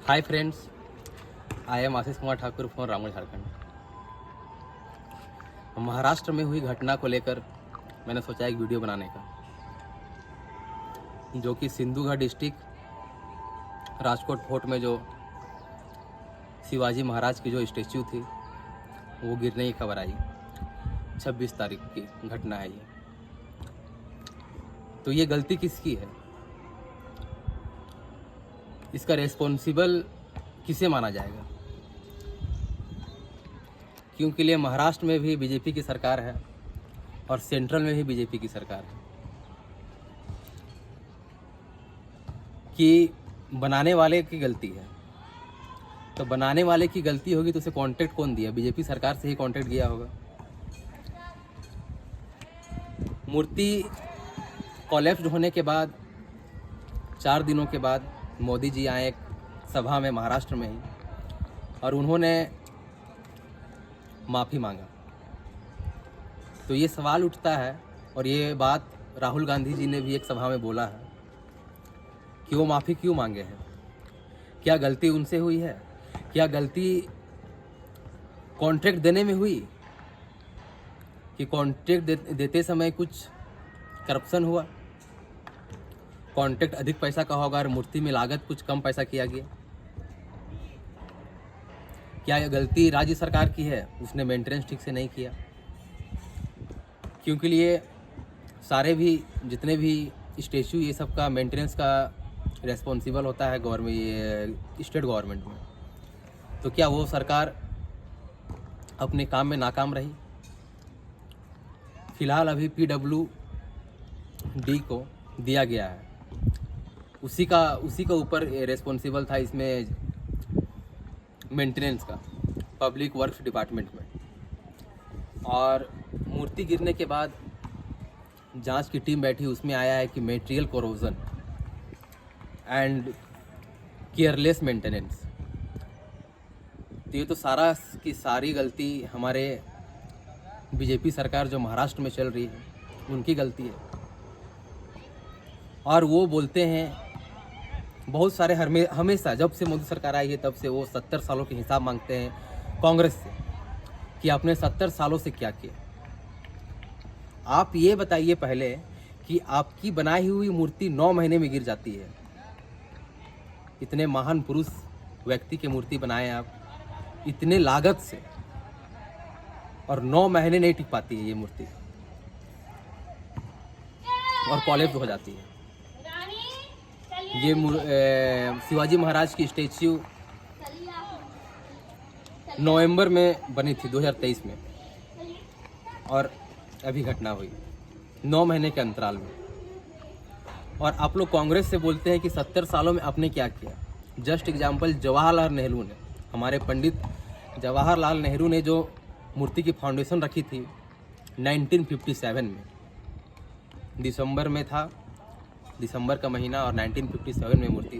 Hi friends, I am Ashish Kumar Thakur from Ramgarh Jharkhand. Maharashtra में हुई घटना को लेकर मैंने सोचा एक वीडियो बनाने का, जो कि सिंधुगढ़ डिस्ट्रिक्ट राजकोट फोर्ट में जो शिवाजी महाराज की जो स्टैच्यू थी वो गिरने की खबर आई। 26 तारीख की घटना है ये। तो ये गलती किसकी है, इसका रेस्पॉन्सिबल किसे माना जाएगा? क्योंकि लिए महाराष्ट्र में भी बीजेपी की सरकार है और सेंट्रल में भी बीजेपी की सरकार है। कि बनाने वाले की गलती है, तो बनाने वाले की गलती होगी तो उसे कॉन्ट्रैक्ट कौन दिया? बीजेपी सरकार से ही कॉन्ट्रैक्ट दिया होगा। मूर्ति कोलैप्स होने के बाद 4 दिनों के बाद मोदी जी आए एक सभा में महाराष्ट्र में ही, और उन्होंने माफ़ी मांगा। तो ये सवाल उठता है, और ये बात राहुल गांधी जी ने भी एक सभा में बोला है कि वो माफ़ी क्यों मांगे हैं। क्या गलती उनसे हुई है? क्या गलती कॉन्ट्रैक्ट देने में हुई कि कॉन्ट्रैक्ट देते समय कुछ करप्शन हुआ? कॉन्ट्रैक्ट अधिक पैसा का होगा और मूर्ति में लागत कुछ कम पैसा किया गया? क्या यह गलती राज्य सरकार की है, उसने मेंटेनेंस ठीक से नहीं किया? क्योंकि लिए सारे भी जितने भी स्टैच्यू ये सब का मेंटेनेंस का रेस्पॉन्सिबल होता है गवर्नमेंट, स्टेट गवर्नमेंट में। तो क्या वो सरकार अपने काम में नाकाम रही? फिलहाल अभी PWD को दिया गया है, उसी का ऊपर रेस्पॉन्सिबल था इसमें मेंटेनेंस का, पब्लिक वर्क्स डिपार्टमेंट में। और मूर्ति गिरने के बाद जांच की टीम बैठी, उसमें आया है कि material corrosion and careless maintenance. तो ये तो सारा की सारी गलती हमारे बीजेपी सरकार जो महाराष्ट्र में चल रही है उनकी गलती है। और वो बोलते हैं बहुत सारे हमेशा जब से मोदी सरकार आई है तब से वो 70 सालों के हिसाब मांगते हैं कांग्रेस से कि आपने 70 सालों से क्या किया। आप ये बताइए पहले कि आपकी बनाई हुई मूर्ति 9 महीने में गिर जाती है। इतने महान पुरुष व्यक्ति की मूर्ति बनाए आप इतने लागत से, और 9 महीने नहीं टिक पाती है ये मूर्ति और कोलैप्स हो जाती है। ये शिवाजी महाराज की स्टैच्यू नवंबर में बनी थी 2023 में, और अभी घटना हुई 9 महीने के अंतराल में। और आप लोग कांग्रेस से बोलते हैं कि 70 सालों में आपने क्या किया। जस्ट एग्जांपल, जवाहरलाल नेहरू ने, हमारे पंडित जवाहरलाल नेहरू ने जो मूर्ति की फाउंडेशन रखी थी 1957 में, दिसंबर में था, दिसंबर का महीना, और 1957 में मूर्ति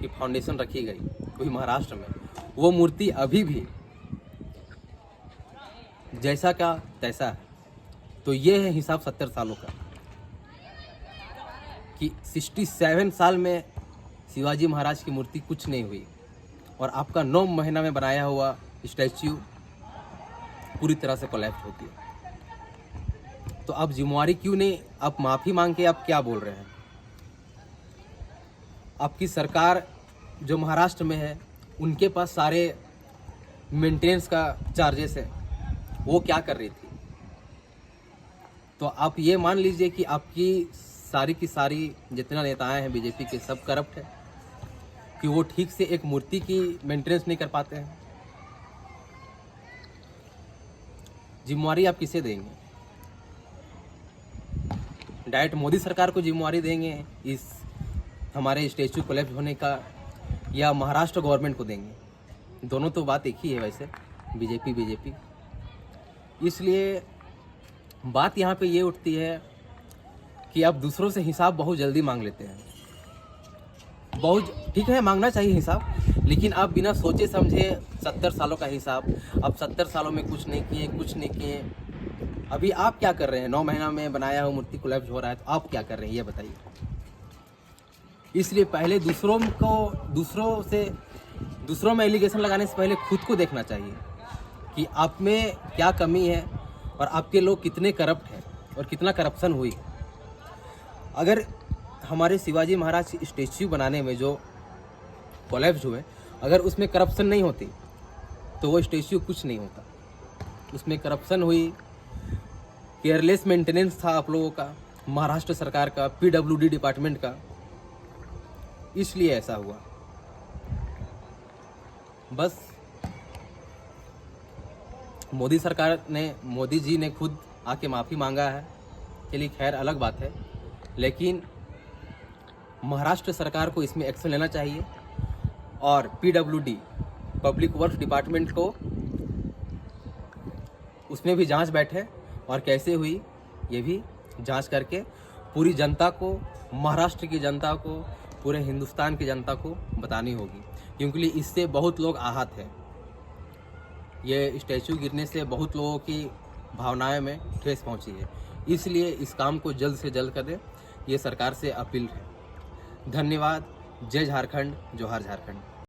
की फाउंडेशन रखी गई वही महाराष्ट्र में। वो मूर्ति अभी भी जैसा का तैसा है। तो ये है हिसाब 70 सालों का, कि 67 साल में शिवाजी महाराज की मूर्ति कुछ नहीं हुई, और आपका 9 महीना में बनाया हुआ स्टैच्यू पूरी तरह से कोलैप्स होती है। तो आप जिम्मेवारी क्यों नहीं, आप माफ़ी मांग के आप क्या बोल रहे हैं? आपकी सरकार जो महाराष्ट्र में है उनके पास सारे मेंटेनेंस का चार्जेस है, वो क्या कर रही थी? तो आप ये मान लीजिए कि आपकी सारी की सारी जितना नेताएं हैं बीजेपी के सब करप्ट है, कि वो ठीक से एक मूर्ति की मेंटेनेंस नहीं कर पाते हैं। जिम्मेवारी आप किसे देंगे? डायरेक्ट मोदी सरकार को जिम्मेवारी देंगे इस हमारे स्टैच्यू कोलैप्स होने का, या महाराष्ट्र गवर्नमेंट को देंगे? दोनों तो बात एक ही है वैसे, बीजेपी। इसलिए बात यहाँ पे ये उठती है कि आप दूसरों से हिसाब बहुत जल्दी मांग लेते हैं। बहुत ठीक है, मांगना चाहिए हिसाब, लेकिन आप बिना सोचे समझे 70 सालों का हिसाब, आप 70 सालों में कुछ नहीं किए। अभी आप क्या कर रहे हैं? 9 महीना में बनाया हुआ मूर्ति कोलैप्स हो रहा है, तो आप क्या कर रहे हैं ये बताइए। इसलिए पहले दूसरों से दूसरों में एलिगेशन लगाने से पहले खुद को देखना चाहिए कि आप में क्या कमी है और आपके लोग कितने करप्ट हैं और कितना करप्शन हुई। अगर हमारे शिवाजी महाराज स्टैच्यू बनाने में जो कोलैप्स हुए, अगर उसमें करप्शन नहीं होती तो वो स्टैच्यू कुछ नहीं होता। उसमें करप्शन हुई, केयरलेस मेंटेनेंस था आप लोगों का, महाराष्ट्र सरकार का, PWD डिपार्टमेंट का, इसलिए ऐसा हुआ। बस मोदी जी ने खुद आके माफ़ी मांगा है, चलिए खैर अलग बात है, लेकिन महाराष्ट्र सरकार को इसमें एक्शन लेना चाहिए और PWD पब्लिक वर्क्स डिपार्टमेंट को उसमें भी जांच बैठे और कैसे हुई ये भी जांच करके पूरी जनता को, महाराष्ट्र की जनता को, पूरे हिंदुस्तान की जनता को बतानी होगी, क्योंकि इससे बहुत लोग आहत हैं। ये स्टैचू गिरने से बहुत लोगों की भावनाएं में ठेस पहुंची है, इसलिए इस काम को जल्द से जल्द कर दें, ये सरकार से अपील है। धन्यवाद। जय झारखंड, जोहार झारखंड।